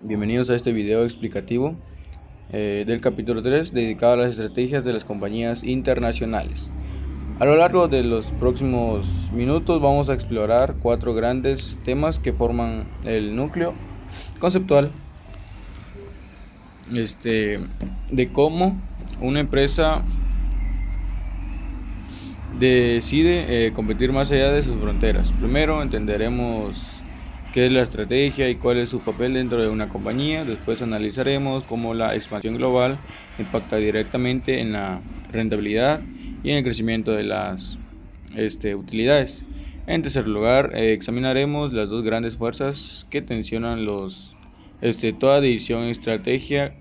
Bienvenidos a este video explicativo del capítulo 3 dedicado a las estrategias de las compañías internacionales. A lo largo de los próximos minutos vamos a explorar 4 grandes temas que forman el núcleo conceptual de cómo una empresa decide competir más allá de sus fronteras. Primero entenderemos qué es la estrategia y cuál es su papel dentro de una compañía. Después analizaremos cómo la expansión global impacta directamente en la rentabilidad y en el crecimiento de las utilidades. En tercer lugar, examinaremos las dos grandes fuerzas que tensionan toda decisión estratégica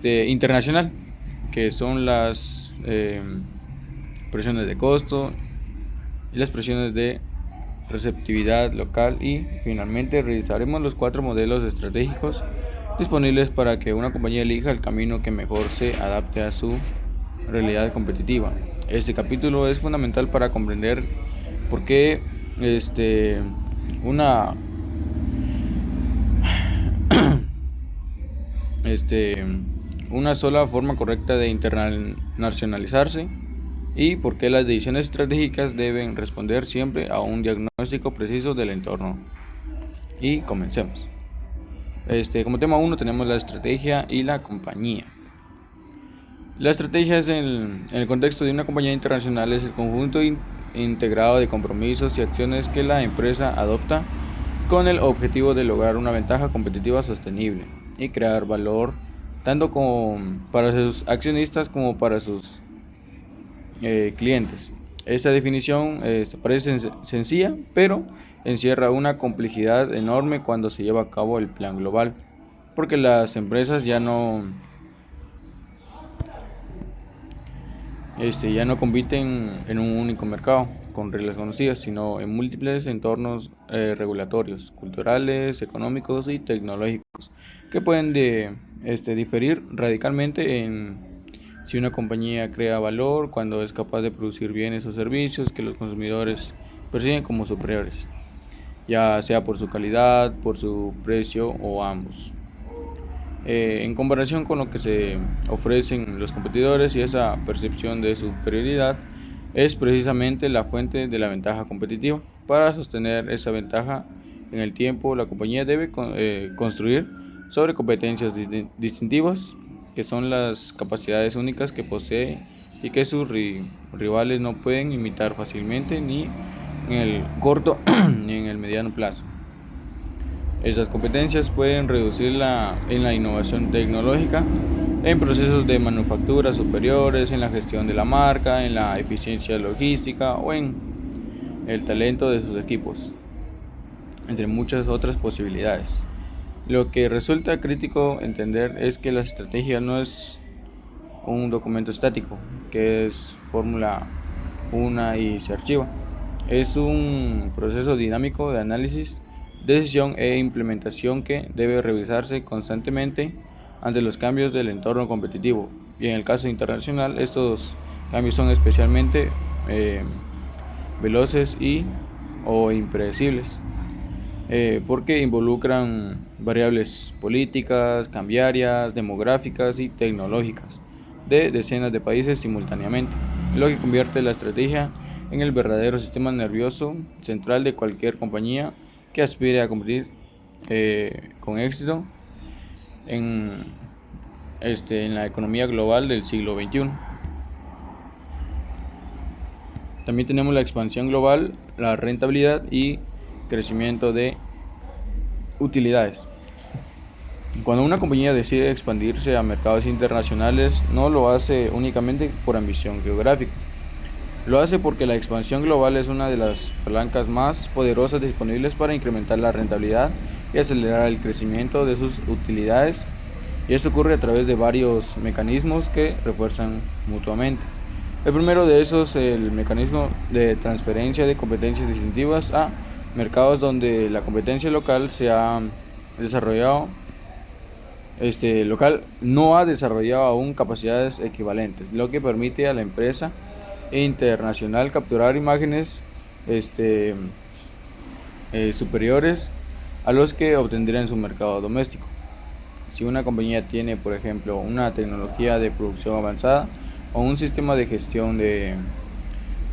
internacional, que son las presiones de costo y las presiones de receptividad local, y finalmente revisaremos los 4 modelos estratégicos disponibles para que una compañía elija el camino que mejor se adapte a su realidad competitiva. Este capítulo es fundamental para comprender por qué una una sola forma correcta de internacionalizarse y por qué las decisiones estratégicas deben responder siempre a un diagnóstico preciso del entorno. Y comencemos. Como tema 1 tenemos la estrategia y la compañía. La estrategia es en el contexto de una compañía internacional es el conjunto integrado de compromisos y acciones que la empresa adopta con el objetivo de lograr una ventaja competitiva sostenible y crear valor tanto para sus accionistas como para sus clientes. Esta definición parece sencilla, pero encierra una complejidad enorme cuando se lleva a cabo el plan global, porque las empresas ya no compiten en un único mercado con reglas conocidas, sino en múltiples entornos regulatorios, culturales, económicos y tecnológicos, que pueden diferir radicalmente en si una compañía crea valor cuando es capaz de producir bienes o servicios que los consumidores perciben como superiores, ya sea por su calidad, por su precio o ambos. En comparación con lo que se ofrecen los competidores, y esa percepción de superioridad es precisamente la fuente de la ventaja competitiva. Para sostener esa ventaja en el tiempo, la compañía debe construir sobre competencias distintivas, que son las capacidades únicas que posee y que sus rivales no pueden imitar fácilmente ni en el corto ni en el mediano plazo. Estas competencias pueden reducirla en la innovación tecnológica, en procesos de manufactura superiores, en la gestión de la marca, en la eficiencia logística o en el talento de sus equipos, entre muchas otras posibilidades. Lo que resulta crítico entender es que la estrategia no es un documento estático, que es fórmula una y se archiva. Es un proceso dinámico de análisis, decisión e implementación que debe revisarse constantemente ante los cambios del entorno competitivo. Y en el caso internacional, estos cambios son especialmente veloces o impredecibles, porque involucran variables políticas, cambiarias, demográficas y tecnológicas de decenas de países simultáneamente, lo que convierte la estrategia en el verdadero sistema nervioso central de cualquier compañía que aspire a competir con éxito en la economía global del siglo XXI. También tenemos la expansión global, la rentabilidad y crecimiento de utilidades. Cuando una compañía decide expandirse a mercados internacionales, no lo hace únicamente por ambición geográfica. Lo hace porque la expansión global es una de las palancas más poderosas disponibles para incrementar la rentabilidad y acelerar el crecimiento de sus utilidades, y eso ocurre a través de varios mecanismos que refuerzan mutuamente. El primero de esos es el mecanismo de transferencia de competencias distintivas a mercados donde la competencia local se ha desarrollado no ha desarrollado aún capacidades equivalentes, lo que permite a la empresa internacional capturar imágenes superiores a los que obtendría en su mercado doméstico. Si una compañía tiene, por ejemplo, una tecnología de producción avanzada o un sistema de gestión de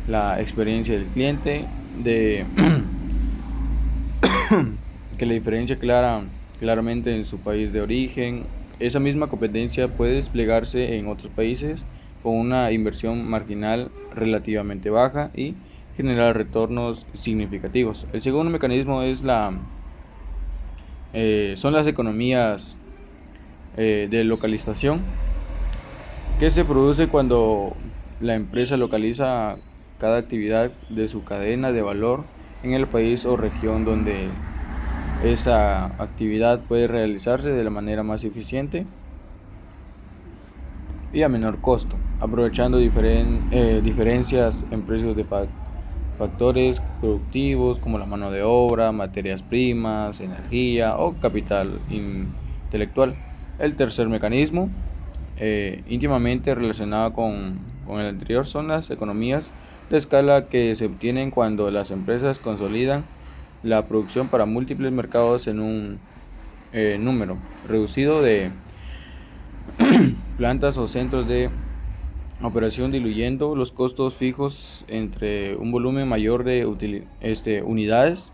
la experiencia del cliente, de que la diferencia claramente en su país de origen, esa misma competencia puede desplegarse en otros países con una inversión marginal relativamente baja y generar retornos significativos. El segundo mecanismo es son las economías de localización, que se produce cuando la empresa localiza cada actividad de su cadena de valor en el país o región donde esa actividad puede realizarse de la manera más eficiente y a menor costo, aprovechando diferencias en precios de factores productivos como la mano de obra, materias primas, energía o capital intelectual. El tercer mecanismo, íntimamente relacionado con el anterior, son las economías de escala que se obtienen cuando las empresas consolidan la producción para múltiples mercados en un número reducido de plantas o centros de operación, diluyendo los costos fijos entre un volumen mayor de unidades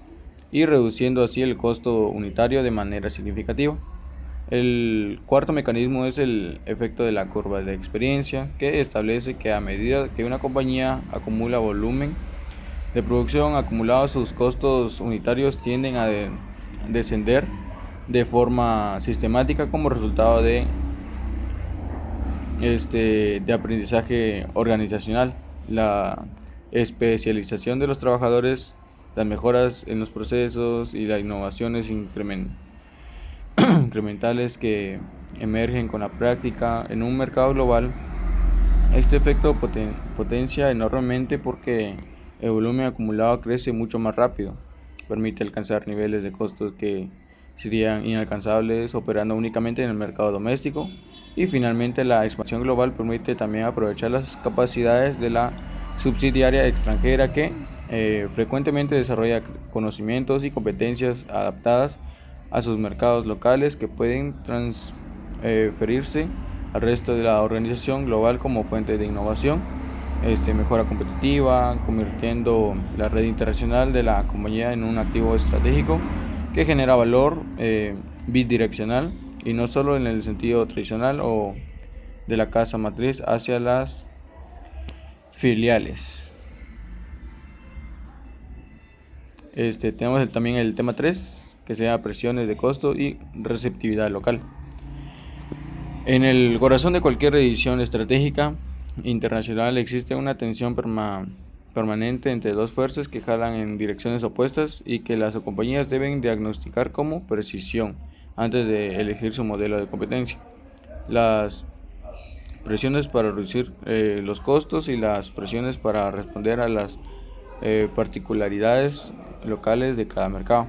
y reduciendo así el costo unitario de manera significativa. El cuarto mecanismo es el efecto de la curva de experiencia, que establece que a medida que una compañía acumula volumen de producción acumulado, sus costos unitarios tienden a descender de forma sistemática como resultado de aprendizaje organizacional, la especialización de los trabajadores, las mejoras en los procesos y las innovaciones incrementales que emergen con la práctica en un mercado global. Este efecto potencia enormemente porque el volumen acumulado crece mucho más rápido, permite alcanzar niveles de costos que serían inalcanzables operando únicamente en el mercado doméstico. Y finalmente, la expansión global permite también aprovechar las capacidades de la subsidiaria extranjera que frecuentemente desarrolla conocimientos y competencias adaptadas a sus mercados locales que pueden transferirse al resto de la organización global como fuente de innovación, mejora competitiva, convirtiendo la red internacional de la compañía en un activo estratégico que genera valor bidireccional y no solo en el sentido tradicional o de la casa matriz hacia las filiales. Tenemos también el tema 3, que se llama presiones de costo y receptividad local. En el corazón de cualquier decisión estratégica internacional existe una tensión permanente entre dos fuerzas que jalan en direcciones opuestas y que las compañías deben diagnosticar con precisión antes de elegir su modelo de competencia. Las presiones para reducir los costos y las presiones para responder a las particularidades locales de cada mercado.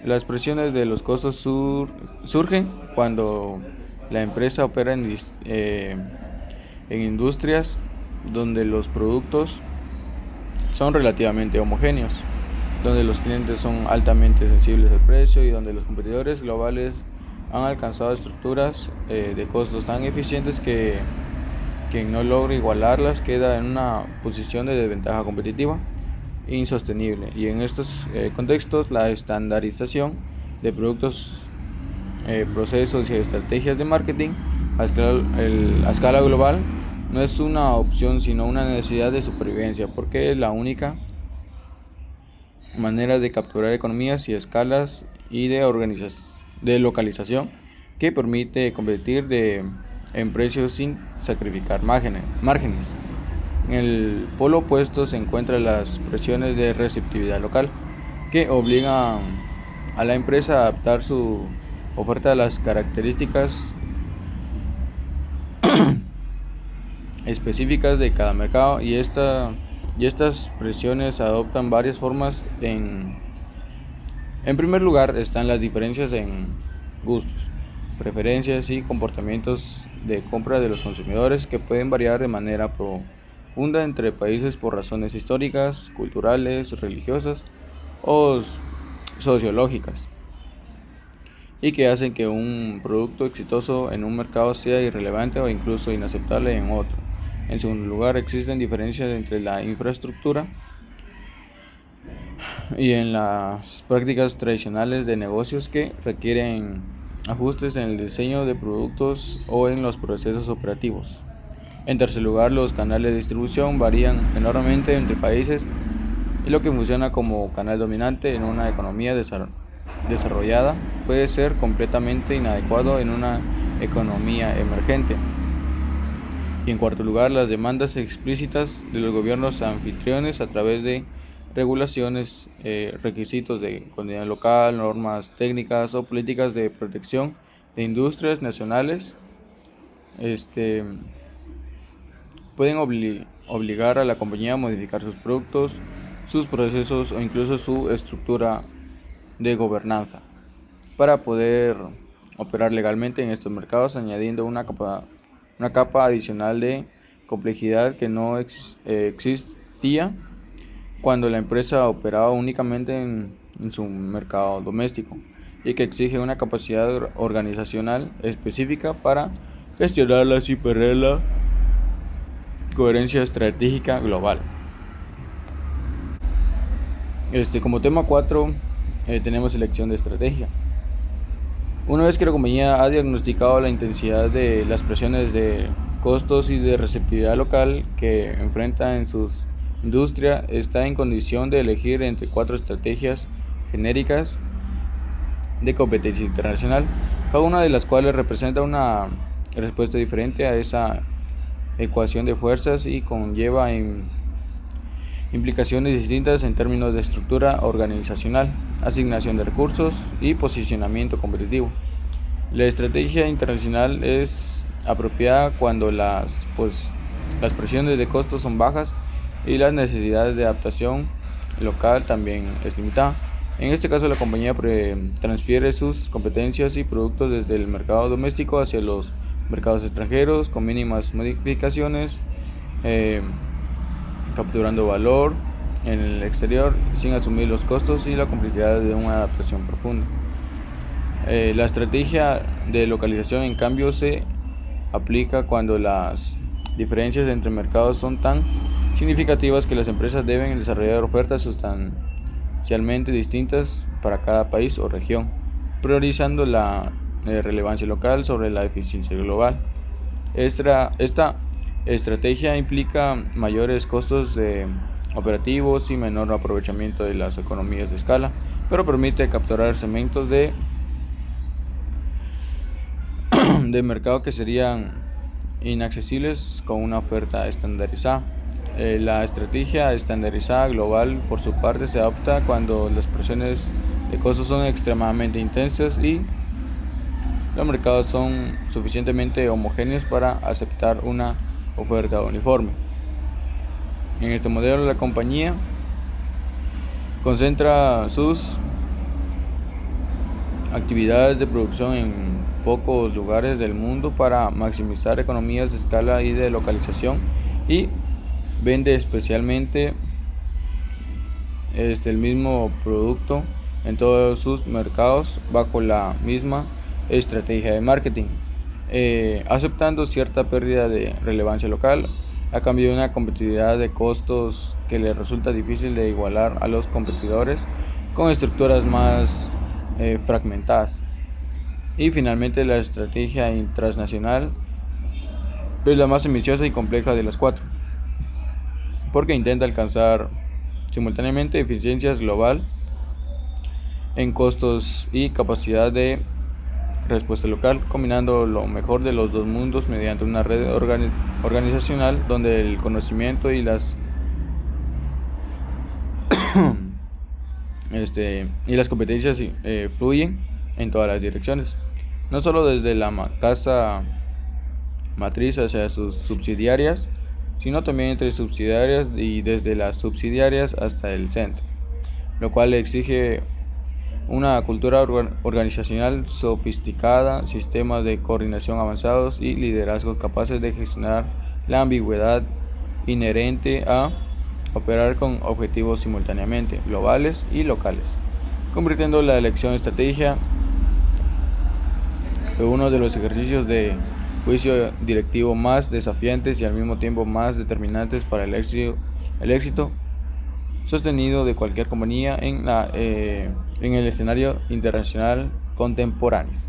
Las presiones de los costos surgen cuando la empresa opera en industrias donde los productos son relativamente homogéneos, donde los clientes son altamente sensibles al precio y donde los competidores globales han alcanzado estructuras de costos tan eficientes que quien no logra igualarlas queda en una posición de desventaja competitiva insostenible. Y en estos contextos, la estandarización de productos, procesos y estrategias de marketing a escala global no es una opción sino una necesidad de supervivencia, porque es la única manera de capturar economías y escalas y de localización que permite competir en precios sin sacrificar márgenes. En el polo opuesto se encuentran las presiones de receptividad local, que obligan a la empresa a adaptar su oferta a las características específicas de cada mercado, y estas presiones adoptan varias formas. En primer lugar están las diferencias en gustos, preferencias y comportamientos de compra de los consumidores, que pueden variar de manera profunda entre países por razones históricas, culturales, religiosas o sociológicas y que hacen que un producto exitoso en un mercado sea irrelevante o incluso inaceptable en otro. En segundo lugar, existen diferencias entre la infraestructura y en las prácticas tradicionales de negocios que requieren ajustes en el diseño de productos o en los procesos operativos. En tercer lugar, los canales de distribución varían enormemente entre países y lo que funciona como canal dominante en una economía desarrollada puede ser completamente inadecuado en una economía emergente. Y en cuarto lugar, las demandas explícitas de los gobiernos anfitriones a través de regulaciones, requisitos de contenido local, normas técnicas o políticas de protección de industrias nacionales, este, pueden obligar a la compañía a modificar sus productos, sus procesos o incluso su estructura de gobernanza para poder operar legalmente en estos mercados, añadiendo una capa adicional de complejidad que no existía cuando la empresa operaba únicamente en su mercado doméstico y que exige una capacidad organizacional específica para gestionarlas y perder la coherencia estratégica global. Como tema 4 tenemos elección de estrategia. Una vez que la compañía ha diagnosticado la intensidad de las presiones de costos y de receptividad local que enfrenta en sus industria, está en condición de elegir entre 4 estrategias genéricas de competencia internacional, cada una de las cuales representa una respuesta diferente a esa ecuación de fuerzas y conlleva implicaciones distintas en términos de estructura organizacional, asignación de recursos y posicionamiento competitivo. La estrategia internacional es apropiada cuando las presiones de costos son bajas y las necesidades de adaptación local también es limitada. En este caso, la compañía transfiere sus competencias y productos desde el mercado doméstico hacia los mercados extranjeros con mínimas modificaciones, capturando valor en el exterior sin asumir los costos y la complejidad de una adaptación profunda. La estrategia de localización, en cambio, se aplica cuando las diferencias entre mercados son tan significativas que las empresas deben desarrollar ofertas sustancialmente distintas para cada país o región, priorizando la relevancia local sobre la eficiencia global. Esta estrategia implica mayores costos operativos y menor aprovechamiento de las economías de escala, pero permite capturar segmentos de mercado que serían inaccesibles con una oferta estandarizada. La estrategia estandarizada global, por su parte, se adopta cuando las presiones de costos son extremadamente intensas y los mercados son suficientemente homogéneos para aceptar una oferta uniforme. En este modelo, la compañía concentra sus actividades de producción en pocos lugares del mundo para maximizar economías de escala y de localización, y vende especialmente el mismo producto en todos sus mercados bajo la misma estrategia de marketing, aceptando cierta pérdida de relevancia local a cambio de una competitividad de costos que le resulta difícil de igualar a los competidores con estructuras más fragmentadas. Y finalmente, la estrategia transnacional es la más ambiciosa y compleja de las 4, porque intenta alcanzar simultáneamente eficiencias global en costos y capacidad de respuesta local, combinando lo mejor de los dos mundos mediante una red organizacional donde el conocimiento y las competencias fluyen en todas las direcciones, no solo desde la casa matriz hacia sus subsidiarias, sino también entre subsidiarias y desde las subsidiarias hasta el centro, lo cual exige una cultura organizacional sofisticada, sistemas de coordinación avanzados y liderazgos capaces de gestionar la ambigüedad inherente a operar con objetivos simultáneamente globales y locales. convirtiendo la elección de estrategia en uno de los ejercicios de juicio directivo más desafiantes y al mismo tiempo más determinantes para el éxito sostenido de cualquier compañía en el escenario internacional contemporáneo.